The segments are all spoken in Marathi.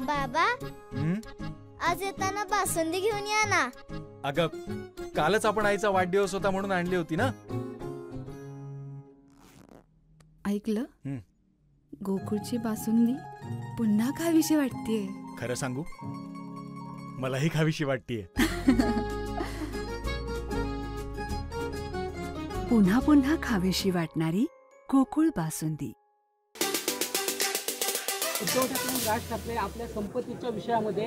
बाबा आज येताना बासुंदी घेऊन या ना। अगं कालच आपण आईचा वाढदिवस होता म्हणून आणली होती ना। ऐकलं, गोकुळची बासुंदी पुन्हा खावीशी वाटतेय। खरं सांगू, मलाही खावीशी वाटतेय। पुन्हा पुन्हा खावीशी वाटणारी गोकुळ बासुंदी। उद्धव ठाकरे राज ठाकरे आपल्या संपत्तीच्या विषयामध्ये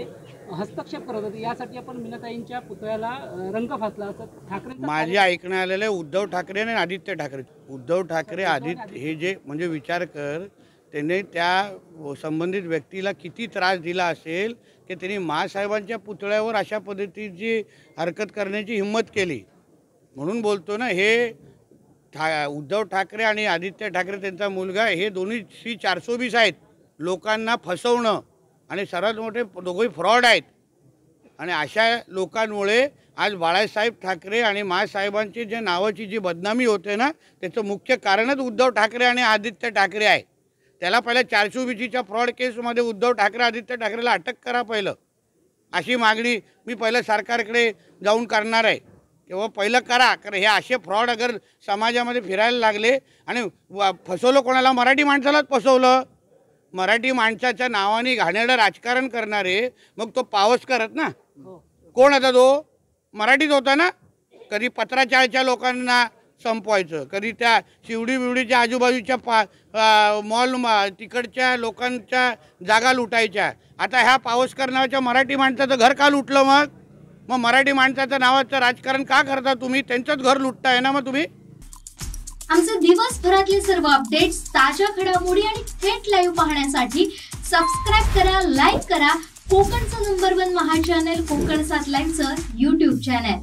हस्तक्षेप करत होते, यासाठी आपण मीनाताईंच्या पुतळ्याला रंग फासला असं ठाकरे। माझे ऐकणं आलेलं आहे उद्धव ठाकरे आणि आदित्य ठाकरे। उद्धव ठाकरे आदित्य हे जे म्हणजे विचार कर, त्याने त्या संबंधित व्यक्तीला किती त्रास दिला असेल की त्यांनी मासाहेबांच्या पुतळ्यावर अशा पद्धतीची हरकत करण्याची हिंमत केली। म्हणून बोलतो ना, हे उद्धव ठाकरे आणि आदित्य ठाकरे त्यांचा मुलगा हे दोन्ही C420 आहेत। लोकांना फसवणं आणि सर्वात मोठे दोघे फ्रॉड आहेत। आणि अशा लोकांमुळे आज बाळासाहेब ठाकरे आणि मासाहेबांची जे नावाची जी बदनामी होते ना, त्याचं मुख्य कारणच उद्धव ठाकरे आणि आदित्य ठाकरे आहे। त्याला पहिल्या 420च्या फ्रॉड केसमध्ये उद्धव ठाकरे आदित्य ठाकरेला अटक करा पहिलं, अशी मागणी मी पहिलं सरकारकडे जाऊन करणार आहे। किंवा पहिलं करा, कारण हे असे फ्रॉड अगर समाजामध्ये फिरायला लागले आणि फसवलं कोणाला, मराठी माणसालाच फसवलं। मराठी माणसाच्या नावाने घाणेरडं राजकारण करणारे, मग तो पावसकर ना, कोण होता तो? मराठीच होता ना। कधी पत्राचाळच्या लोकांना संपवायचं, कधी त्या शिवडी बिवडीच्या आजूबाजूच्या मॉल तिकडच्या लोकांच्या जागा लुटायच्या। आता ह्या पावसकर नावाच्या मराठी माणसाचं घर का लुटलं? मग मराठी माणसाचं नावाचं राजकारण का करता तुम्ही? त्यांचंच घर लुटताय ना मग तुम्ही। आमचे दिवसभरातले सर्व अपडेट्स, ताज्या घडामोडी आणि थेट लाईव्ह पाहण्यासाठी सबस्क्राइब करा, लाईक करा कोकणचं नंबर 1 महा चॅनल कोकण 7 लाईव्हचं YouTube चॅनल।